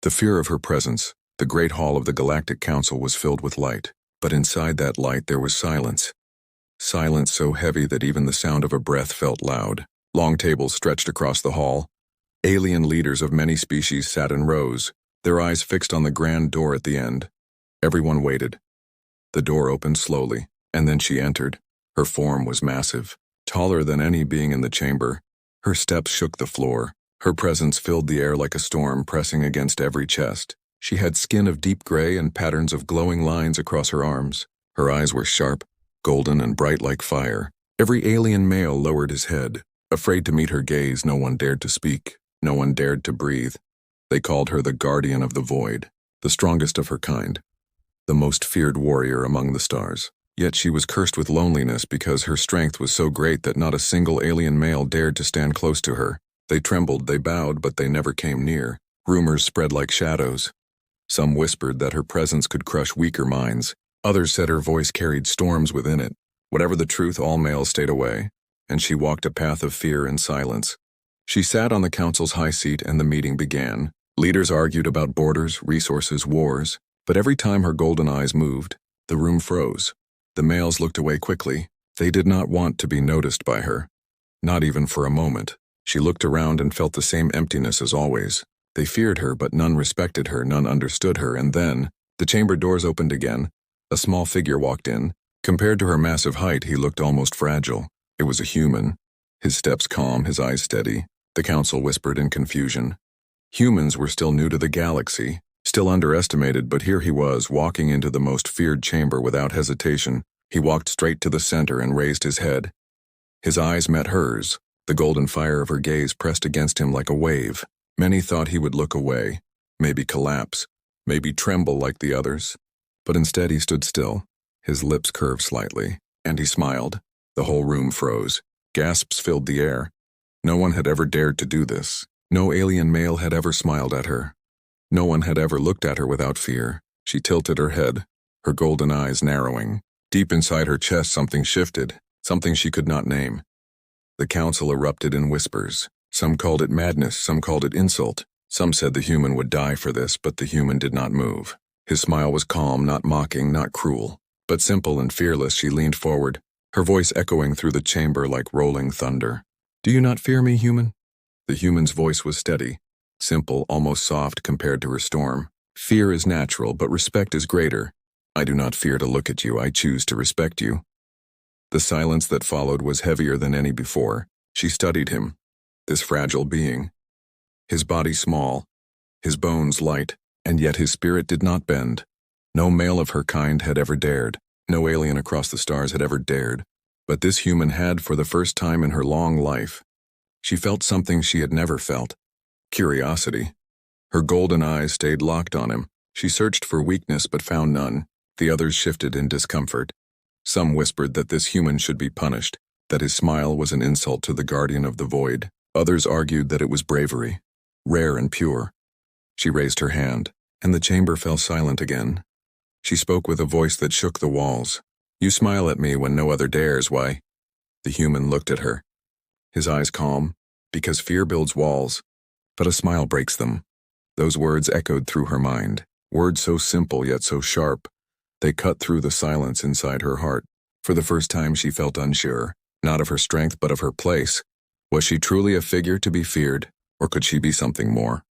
The fear of her presence, the great hall of the Galactic Council was filled with light, but inside that light there was silence. Silence so heavy that even the sound of a breath felt loud. Long tables stretched across the hall. Alien leaders of many species sat in rows, their eyes fixed on the grand door at the end. Everyone waited. The door opened slowly, and then she entered. Her form was massive, taller than any being in the chamber. Her steps shook the floor. Her presence filled the air like a storm pressing against every chest. She had skin of deep gray and patterns of glowing lines across her arms. Her eyes were sharp, golden and bright like fire. Every alien male lowered his head. Afraid to meet her gaze, no one dared to speak. No one dared to breathe. They called her the guardian of the void, the strongest of her kind, the most feared warrior among the stars. Yet she was cursed with loneliness because her strength was so great that not a single alien male dared to stand close to her. They trembled, they bowed, but they never came near. Rumors spread like shadows. Some whispered that her presence could crush weaker minds. Others said her voice carried storms within it. Whatever the truth, all males stayed away, and she walked a path of fear and silence. She sat on the council's high seat and the meeting began. Leaders argued about borders, resources, wars, but every time her golden eyes moved, the room froze. The males looked away quickly. They did not want to be noticed by her. Not even for a moment. She looked around and felt the same emptiness as always. They feared her, but none respected her, none understood her, and then, the chamber doors opened again. A small figure walked in. Compared to her massive height, he looked almost fragile. It was a human. His steps calm, his eyes steady. The council whispered in confusion. Humans were still new to the galaxy, still underestimated, but here he was, walking into the most feared chamber without hesitation. He walked straight to the center and raised his head. His eyes met hers. The golden fire of her gaze pressed against him like a wave. Many thought he would look away, maybe collapse, maybe tremble like the others. But instead he stood still. His lips curved slightly, and he smiled. The whole room froze. Gasps filled the air. No one had ever dared to do this. No alien male had ever smiled at her. No one had ever looked at her without fear. She tilted her head, her golden eyes narrowing. Deep inside her chest something shifted, something she could not name. The council erupted in whispers. Some called it madness, some called it insult. Some said the human would die for this, but the human did not move. His smile was calm, not mocking, not cruel, but simple and fearless. She leaned forward, her voice echoing through the chamber like rolling thunder. "Do you not fear me, human?" The human's voice was steady, simple, almost soft compared to her storm. "Fear is natural, but respect is greater. I do not fear to look at you, I choose to respect you." The silence that followed was heavier than any before. She studied him, this fragile being. His body small, his bones light, and yet his spirit did not bend. No male of her kind had ever dared. No alien across the stars had ever dared. But this human had for the first time in her long life. She felt something she had never felt. Curiosity. Her golden eyes stayed locked on him. She searched for weakness but found none. The others shifted in discomfort. Some whispered that this human should be punished, that his smile was an insult to the guardian of the void. Others argued that it was bravery, rare and pure. She raised her hand, and the chamber fell silent again. She spoke with a voice that shook the walls. "You smile at me when no other dares, why?" The human looked at her, his eyes calm, because fear builds walls, but a smile breaks them. Those words echoed through her mind, words so simple yet so sharp. They cut through the silence inside her heart. For the first time she felt unsure, not of her strength but of her place. Was she truly a figure to be feared, or could she be something more?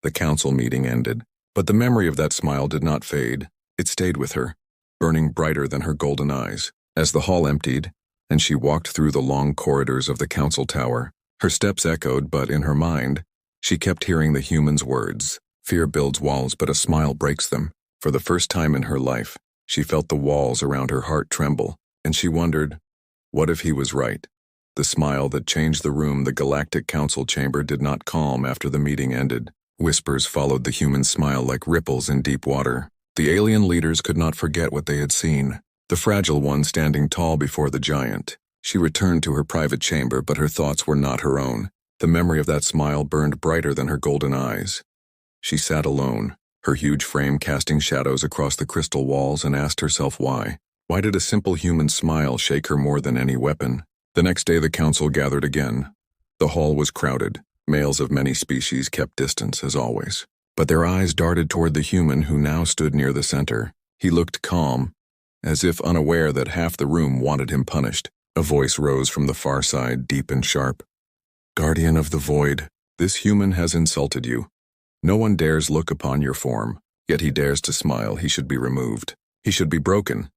The council meeting ended, but the memory of that smile did not fade. It stayed with her, burning brighter than her golden eyes. As the hall emptied, and she walked through the long corridors of the council tower, her steps echoed, but in her mind, she kept hearing the human's words. Fear builds walls, but a smile breaks them. For the first time in her life, she felt the walls around her heart tremble, and she wondered, what if he was right? The smile that changed the room, the Galactic Council chamber, did not calm after the meeting ended. Whispers followed the human smile like ripples in deep water. The alien leaders could not forget what they had seen, the fragile one standing tall before the giant. She returned to her private chamber, but her thoughts were not her own. The memory of that smile burned brighter than her golden eyes. She sat alone, her huge frame casting shadows across the crystal walls, and asked herself why. Why did a simple human smile shake her more than any weapon? The next day the council gathered again. The hall was crowded. Males of many species kept distance, as always. but their eyes darted toward the human who now stood near the center. He looked calm, as if unaware that half the room wanted him punished. A voice rose from the far side, deep and sharp. "Guardian of the void, this human has insulted you. No one dares look upon your form, yet he dares to smile. He should be removed. He should be broken."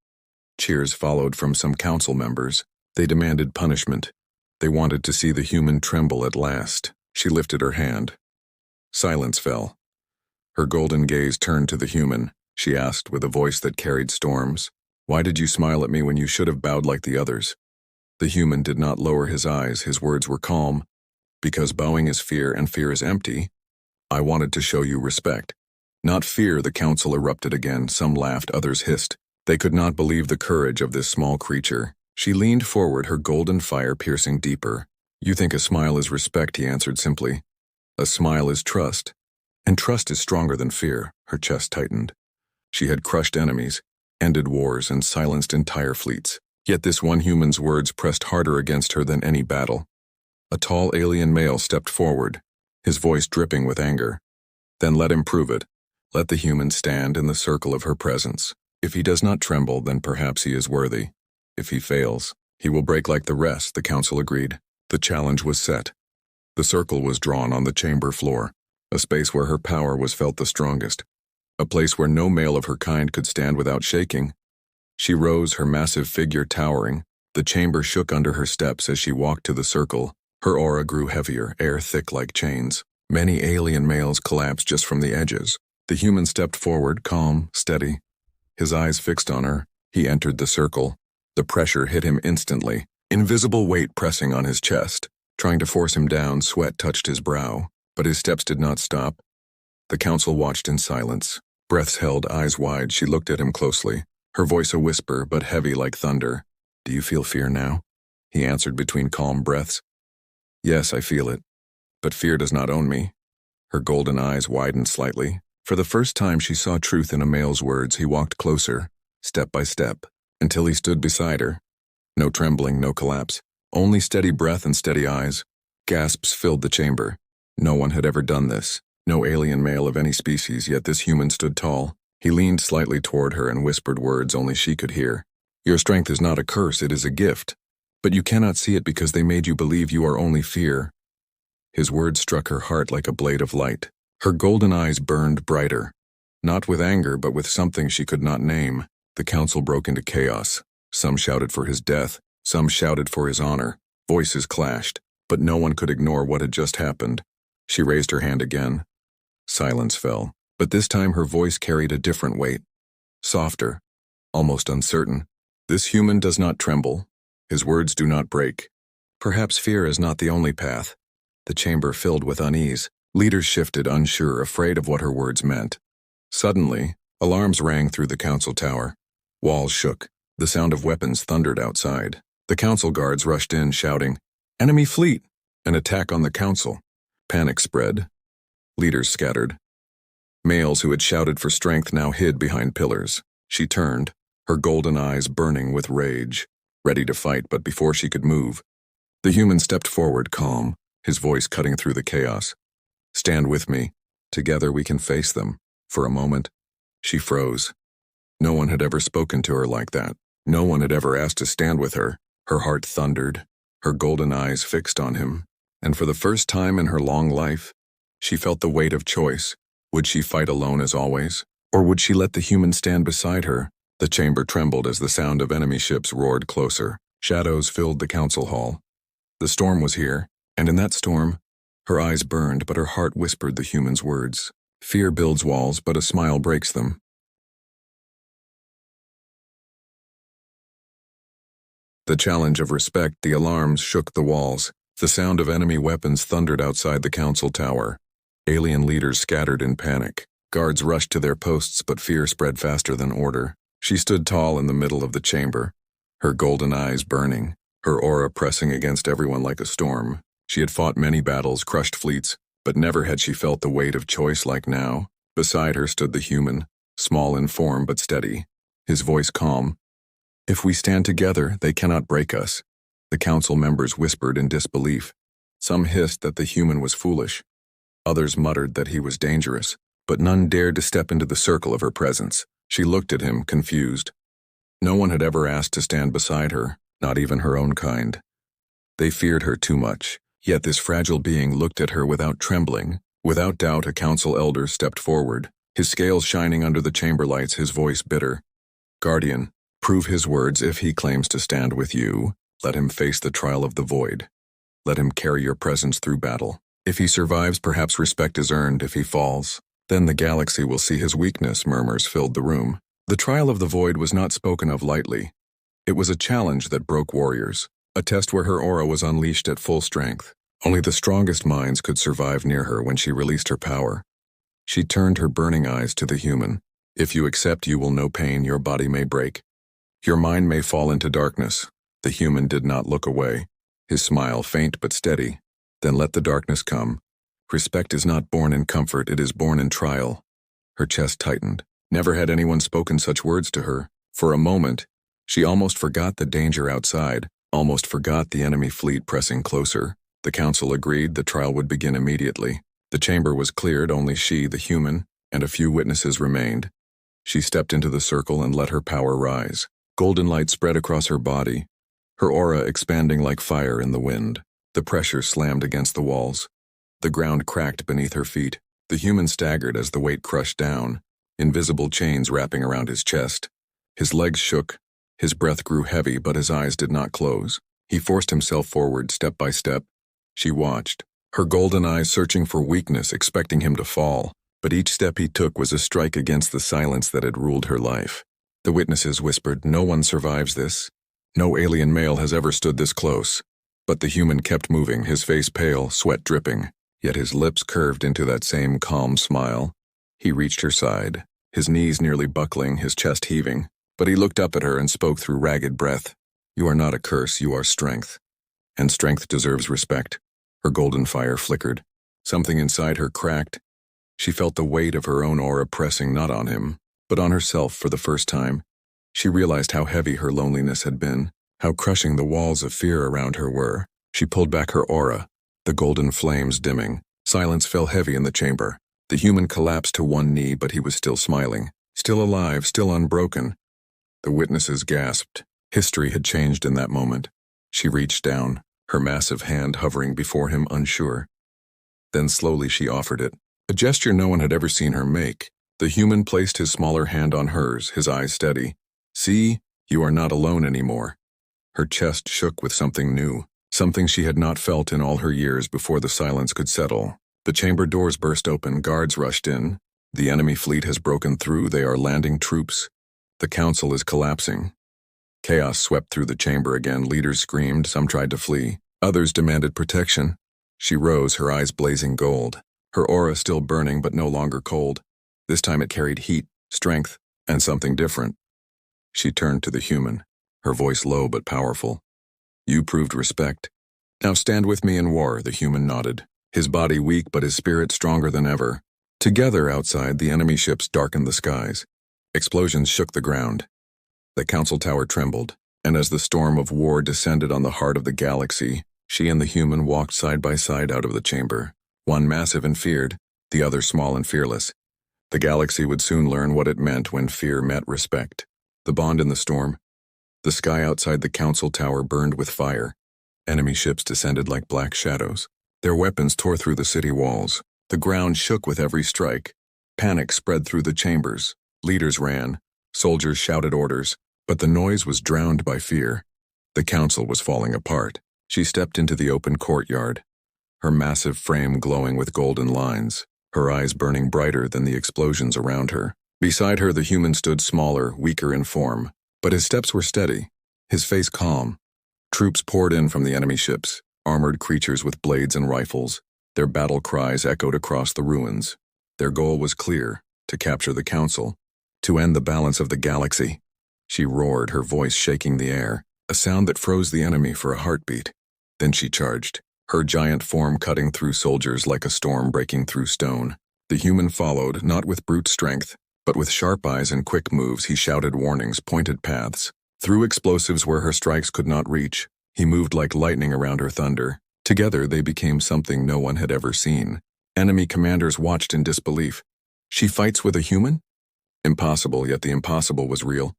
Cheers followed from some council members. They demanded punishment. They wanted to see the human tremble at last. She lifted her hand. Silence fell. Her golden gaze turned to the human. She asked with a voice that carried storms, "Why did you smile at me when you should have bowed like the others?" The human did not lower his eyes. His words were calm. "Because bowing is fear and fear is empty. I wanted to show you respect." "Not fear," the council erupted again. Some laughed, others hissed. They could not believe the courage of this small creature. She leaned forward, her golden fire piercing deeper. "You think a smile is respect," he answered simply. "A smile is trust. And trust is stronger than fear." Her chest tightened. She had crushed enemies, ended wars, and silenced entire fleets. Yet this one human's words pressed harder against her than any battle. A tall alien male stepped forward, his voice dripping with anger. "Then let him prove it. Let the human stand in the circle of her presence. If he does not tremble, then perhaps he is worthy. If he fails, he will break like the rest," the council agreed. The challenge was set. The circle was drawn on the chamber floor, a space where her power was felt the strongest, a place where no male of her kind could stand without shaking. She rose, her massive figure towering. The chamber shook under her steps as she walked to the circle. Her aura grew heavier, air thick like chains. Many alien males collapsed just from the edges. The human stepped forward, calm, steady. His eyes fixed on her. He entered the circle. The pressure hit him instantly, invisible weight pressing on his chest. Trying to force him down, sweat touched his brow, but his steps did not stop. The council watched in silence. Breaths held, eyes wide. She looked at him closely, her voice a whisper, but heavy like thunder. "Do you feel fear now?" He answered between calm breaths. "Yes, I feel it. But fear does not own me." Her golden eyes widened slightly. For the first time she saw truth in a male's words. He walked closer, step by step, until he stood beside her. No trembling, no collapse. Only steady breath and steady eyes. Gasps filled the chamber. No one had ever done this. No alien male of any species, yet this human stood tall. He leaned slightly toward her and whispered words only she could hear. "Your strength is not a curse, it is a gift. But you cannot see it because they made you believe you are only fear." His words struck her heart like a blade of light. Her golden eyes burned brighter. Not with anger, but with something she could not name. The council broke into chaos. Some shouted for his death. Some shouted for his honor. Voices clashed, but no one could ignore what had just happened. She raised her hand again. Silence fell, but this time her voice carried a different weight. Softer, almost uncertain. "This human does not tremble. His words do not break. Perhaps fear is not the only path." The chamber filled with unease. Leaders shifted, unsure, afraid of what her words meant. Suddenly, alarms rang through the council tower. Walls shook. The sound of weapons thundered outside. The council guards rushed in, shouting, "Enemy fleet! An attack on the council." Panic spread. Leaders scattered. Males who had shouted for strength now hid behind pillars. She turned, her golden eyes burning with rage, ready to fight, but before she could move, the human stepped forward, calm, his voice cutting through the chaos. "Stand with me. Together we can face them." For a moment, she froze. No one had ever spoken to her like that. No one had ever asked to stand with her. Her heart thundered, her golden eyes fixed on him, and for the first time in her long life, she felt the weight of choice. Would she fight alone as always, or would she let the human stand beside her? The chamber trembled as the sound of enemy ships roared closer. Shadows filled the council hall. The storm was here, and in that storm, her eyes burned, but her heart whispered the human's words. "Fear builds walls, but a smile breaks them." The challenge of respect, the alarms shook the walls. The sound of enemy weapons thundered outside the council tower. Alien leaders scattered in panic. Guards rushed to their posts, but fear spread faster than order. She stood tall in the middle of the chamber, her golden eyes burning, her aura pressing against everyone like a storm. She had fought many battles, crushed fleets, but never had she felt the weight of choice like now. Beside her stood the human, small in form but steady, his voice calm. "If we stand together, they cannot break us." The council members whispered in disbelief. Some hissed that the human was foolish. Others muttered that he was dangerous. but none dared to step into the circle of her presence. She looked at him, confused. No one had ever asked to stand beside her, not even her own kind. They feared her too much, yet this fragile being looked at her without trembling. Without doubt, a council elder stepped forward, his scales shining under the chamber lights, his voice bitter. Guardian, prove his words. If he claims to stand with you, let him face the trial of the void. Let him carry your presence through battle. If he survives, perhaps respect is earned. If he falls, then the galaxy will see his weakness. Murmurs filled the room. The trial of the void was not spoken of lightly. It was a challenge that broke warriors, a test where her aura was unleashed at full strength. Only the strongest minds could survive near her when she released her power. She turned her burning eyes to the human. If you accept, you will know pain. Your body may break. Your mind may fall into darkness. The human did not look away, his smile faint but steady. Then let the darkness come. Respect is not born in comfort, it is born in trial. Her chest tightened. Never had anyone spoken such words to her. For a moment, she almost forgot the danger outside, almost forgot the enemy fleet pressing closer. The council agreed the trial would begin immediately. The chamber was cleared, only she, the human, and a few witnesses remained. She stepped into the circle and let her power rise. Golden light spread across her body, her aura expanding like fire in the wind. The pressure slammed against the walls. The ground cracked beneath her feet. The human staggered as the weight crushed down, invisible chains wrapping around his chest. His legs shook, his breath grew heavy, but his eyes did not close. He forced himself forward, step by step. She watched, her golden eyes searching for weakness, expecting him to fall. But each step he took was a strike against the silence that had ruled her life. The witnesses whispered, "No one survives this. No alien male has ever stood this close." But the human kept moving, his face pale, sweat dripping, yet his lips curved into that same calm smile. He reached her side, his knees nearly buckling, his chest heaving, but he looked up at her and spoke through ragged breath. "You are not a curse, you are strength. And strength deserves respect." Her golden fire flickered. Something inside her cracked. She felt the weight of her own aura pressing not on him, but on herself for the first time. She realized how heavy her loneliness had been, how crushing the walls of fear around her were. She pulled back her aura, the golden flames dimming. Silence fell heavy in the chamber. The human collapsed to one knee, but he was still smiling, still alive, still unbroken. The witnesses gasped. History had changed in that moment. She reached down, her massive hand hovering before him, unsure. Then slowly she offered it, a gesture no one had ever seen her make. The human placed his smaller hand on hers, his eyes steady. "See, you are not alone anymore." Her chest shook with something new, something she had not felt in all her years. Before the silence could settle, the chamber doors burst open, guards rushed in. The enemy fleet has broken through, they are landing troops. The council is collapsing. Chaos swept through the chamber again, leaders screamed, some tried to flee, others demanded protection. She rose, her eyes blazing gold, her aura still burning but no longer cold. This time it carried heat, strength, and something different. She turned to the human, her voice low but powerful. "You proved respect. Now stand with me in war." The human nodded, his body weak but his spirit stronger than ever. Together outside, the enemy ships darkened the skies. Explosions shook the ground. The council tower trembled, and as the storm of war descended on the heart of the galaxy, she and the human walked side by side out of the chamber, one massive and feared, the other small and fearless. The galaxy would soon learn what it meant when fear met respect. The bond in the storm. The sky outside the council tower burned with fire. Enemy ships descended like black shadows. Their weapons tore through the city walls. The ground shook with every strike. Panic spread through the chambers. Leaders ran. Soldiers shouted orders. But the noise was drowned by fear. The council was falling apart. She stepped into the open courtyard, her massive frame glowing with golden lines, her eyes burning brighter than the explosions around her. Beside her, the human stood smaller, weaker in form, but his steps were steady, his face calm. Troops poured in from the enemy ships, armored creatures with blades and rifles. Their battle cries echoed across the ruins. Their goal was clear, to capture the council, to end the balance of the galaxy. She roared, her voice shaking the air, a sound that froze the enemy for a heartbeat. Then she charged, her giant form cutting through soldiers like a storm breaking through stone. The human followed, not with brute strength, but with sharp eyes and quick moves. He shouted warnings, pointed paths, threw explosives where her strikes could not reach. He moved like lightning around her thunder. Together they became something no one had ever seen. Enemy commanders watched in disbelief. She fights with a human? Impossible, yet the impossible was real.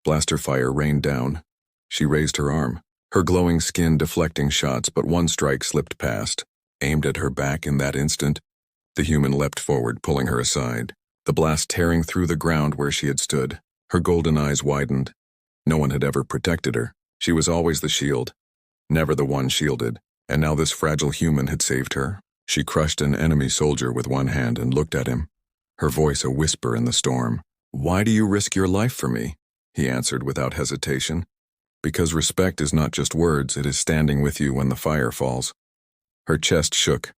Blaster fire rained down. She raised her arm, her glowing skin deflecting shots, but one strike slipped past, aimed at her back in that instant. The human leapt forward, pulling her aside, the blast tearing through the ground where she had stood. Her golden eyes widened. No one had ever protected her. She was always the shield, never the one shielded, and now this fragile human had saved her. She crushed an enemy soldier with one hand and looked at him, her voice a whisper in the storm. "Why do you risk your life for me?" He answered without hesitation. "Because respect is not just words, it is standing with you when the fire falls." Her chest shook.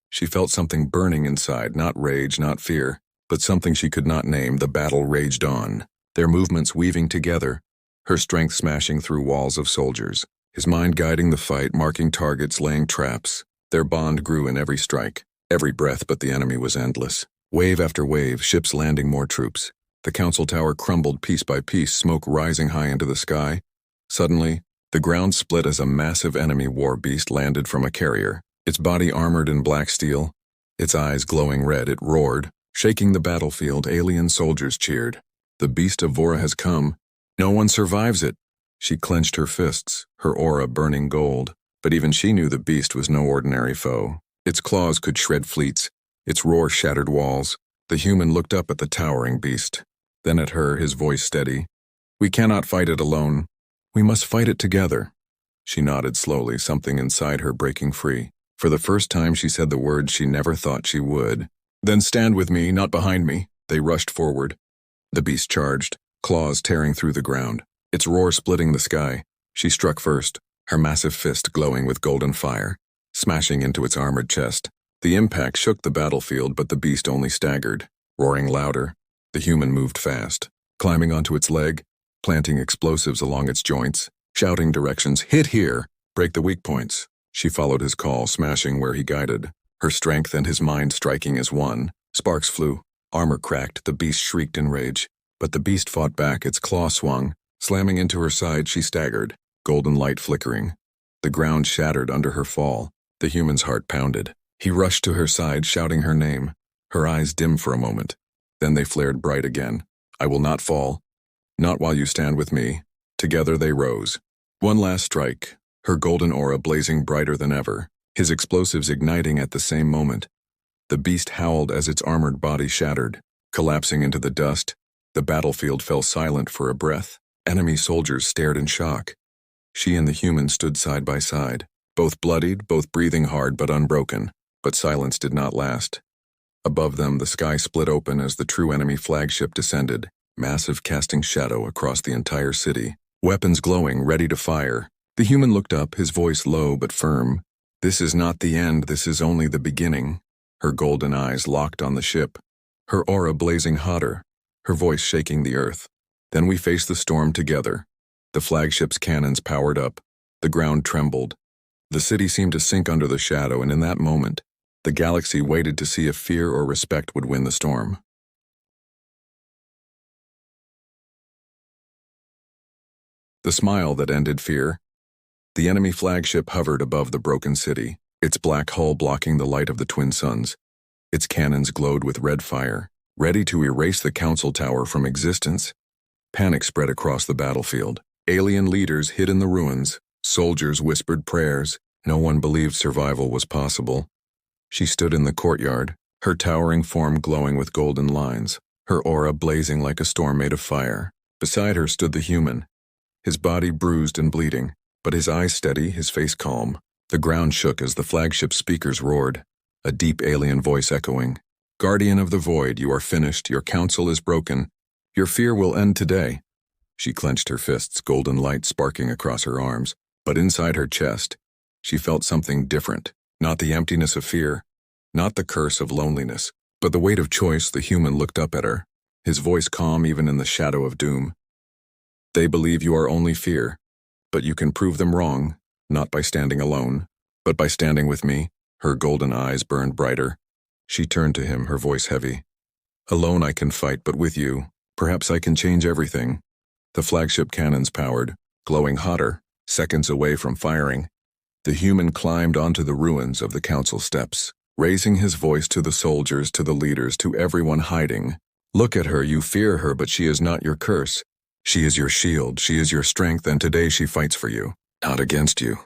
She felt something burning inside, not rage, not fear, but something she could not name. The battle raged on, their movements weaving together, her strength smashing through walls of soldiers, his mind guiding the fight, marking targets, laying traps. Their bond grew in every strike, every breath, but the enemy was endless. Wave after wave, ships landing more troops. The council tower crumbled piece by piece, smoke rising high into the sky. Suddenly, the ground split as a massive enemy war beast landed from a carrier, its body armored in black steel, its eyes glowing red. It roared, shaking the battlefield. Alien soldiers cheered. "The beast of Vora has come. No one survives it." She clenched her fists, her aura burning gold. But even she knew the beast was no ordinary foe. Its claws could shred fleets. Its roar shattered walls. The human looked up at the towering beast, then at her, his voice steady. "We cannot fight it alone. We must fight it together." She nodded slowly, something inside her breaking free. For the first time she said the words she never thought she would. "Then stand with me, not behind me." They rushed forward. The beast charged, claws tearing through the ground, its roar splitting the sky. She struck first, her massive fist glowing with golden fire, smashing into its armored chest. The impact shook the battlefield, but the beast only staggered, roaring louder. The human moved fast, climbing onto its leg, planting explosives along its joints, shouting directions. "Hit here! Break the weak points." She followed his call, smashing where he guided, her strength and his mind striking as one. Sparks flew, armor cracked, the beast shrieked in rage. But the beast fought back, its claw swung, slamming into her side. She staggered, golden light flickering. The ground shattered under her fall. The human's heart pounded. He rushed to her side, shouting her name. Her eyes dimmed for a moment. Then they flared bright again. "I will not fall. Not while you stand with me." Together they rose. One last strike, her golden aura blazing brighter than ever, his explosives igniting at the same moment. The beast howled as its armored body shattered, collapsing into the dust. The battlefield fell silent for a breath. Enemy soldiers stared in shock. She and the human stood side by side, both bloodied, both breathing hard but unbroken. But silence did not last. Above them, the sky split open as the true enemy flagship descended, massive, casting shadow across the entire city, weapons glowing, ready to fire. The human looked up, his voice low but firm. "This is not the end, this is only the beginning." Her golden eyes locked on the ship, her aura blazing hotter, her voice shaking the earth. "Then we face the storm together." The flagship's cannons powered up. The ground trembled. The city seemed to sink under the shadow, and in that moment, the galaxy waited to see if fear or respect would win the storm. The smile that ended fear. The enemy flagship hovered above the broken city, its black hull blocking the light of the twin suns. Its cannons glowed with red fire, ready to erase the council tower from existence. Panic spread across the battlefield. Alien leaders hid in the ruins. Soldiers whispered prayers. No one believed survival was possible. She stood in the courtyard, her towering form glowing with golden lines, her aura blazing like a storm made of fire. Beside her stood the human, his body bruised and bleeding, but his eyes steady, his face calm. The ground shook as the flagship speakers roared, a deep alien voice echoing. "Guardian of the Void, you are finished, your counsel is broken. Your fear will end today." She clenched her fists, golden light sparking across her arms, but inside her chest, she felt something different. Not the emptiness of fear, not the curse of loneliness, but the weight of choice. The human looked up at her, his voice calm even in the shadow of doom. "They believe you are only fear, but you can prove them wrong, not by standing alone, but by standing with me." Her golden eyes burned brighter. She turned to him, her voice heavy. "Alone I can fight, but with you, perhaps I can change everything." The flagship cannons powered, glowing hotter, seconds away from firing. The human climbed onto the ruins of the council steps, raising his voice to the soldiers, to the leaders, to everyone hiding. Look at her, you fear her, but she is not your curse. She is your shield, she is your strength, and today she fights for you, not against you.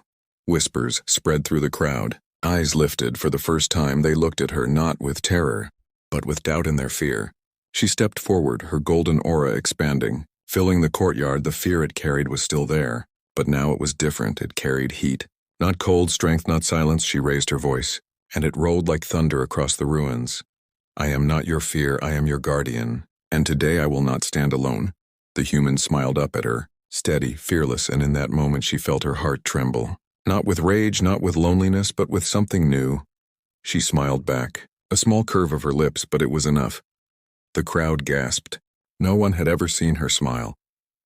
Whispers spread through the crowd. Eyes lifted. For the first time they looked at her not with terror, but with doubt in their fear. She stepped forward, her golden aura expanding. Filling the courtyard, the fear it carried was still there, but now it was different. It carried heat. Not cold strength, not silence. She raised her voice, and it rolled like thunder across the ruins. I am not your fear, I am your guardian, and today I will not stand alone. The human smiled up at her, steady, fearless, and in that moment she felt her heart tremble. Not with rage, not with loneliness, but with something new. She smiled back, a small curve of her lips, but it was enough. The crowd gasped. No one had ever seen her smile.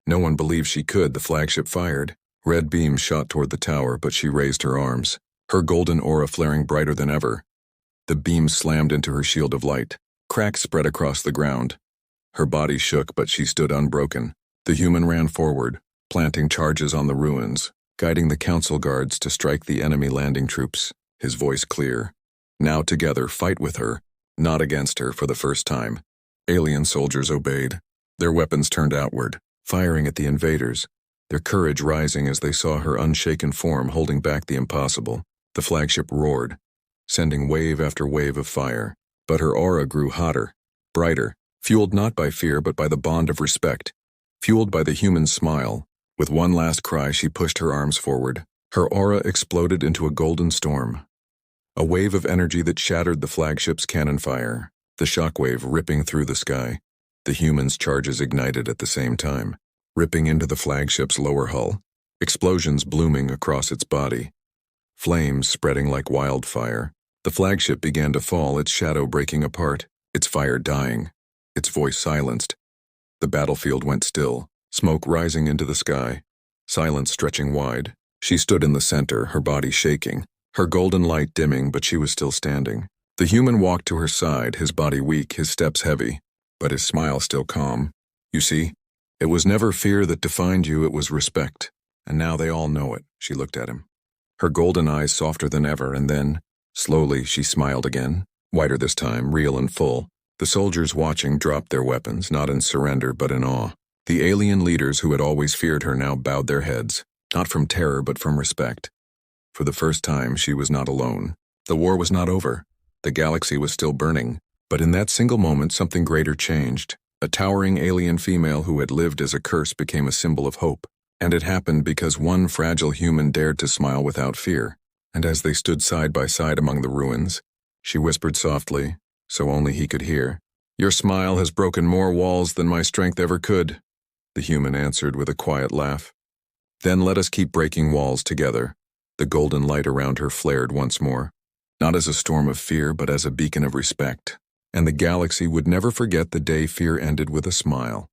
No one believed she could. The flagship fired. Red beams shot toward the tower, but she raised her arms, her golden aura flaring brighter than ever. The beams slammed into her shield of light. Cracks spread across the ground. Her body shook, but she stood unbroken. The human ran forward, planting charges on the ruins, guiding the council guards to strike the enemy landing troops, his voice clear. Now together, fight with her, not against her. For the first time, alien soldiers obeyed. Their weapons turned outward, firing at the invaders, their courage rising as they saw her unshaken form holding back the impossible. The flagship roared, sending wave after wave of fire, but her aura grew hotter, brighter, fueled not by fear but by the bond of respect, fueled by the human smile. With one last cry, she pushed her arms forward. Her aura exploded into a golden storm, a wave of energy that shattered the flagship's cannon fire, the shockwave ripping through the sky. The human's charges ignited at the same time, ripping into the flagship's lower hull, explosions blooming across its body, flames spreading like wildfire. The flagship began to fall, its shadow breaking apart, its fire dying, its voice silenced. The battlefield went still, smoke rising into the sky, silence stretching wide. She stood in the center, her body shaking, her golden light dimming, but she was still standing. The human walked to her side, his body weak, his steps heavy, but his smile still calm. You see, it was never fear that defined you, it was respect. And now they all know it. She looked at him, her golden eyes softer than ever, and then, slowly, she smiled again, whiter this time, real and full. The soldiers watching dropped their weapons, not in surrender but in awe. The alien leaders who had always feared her now bowed their heads, not from terror but from respect. For the first time, she was not alone. The war was not over. The galaxy was still burning. But in that single moment, something greater changed. A towering alien female who had lived as a curse became a symbol of hope. And it happened because one fragile human dared to smile without fear. And as they stood side by side among the ruins, she whispered softly, so only he could hear, "Your smile has broken more walls than my strength ever could." The human answered with a quiet laugh. "Then let us keep breaking walls together." The golden light around her flared once more, not as a storm of fear but as a beacon of respect. And the galaxy would never forget the day fear ended with a smile.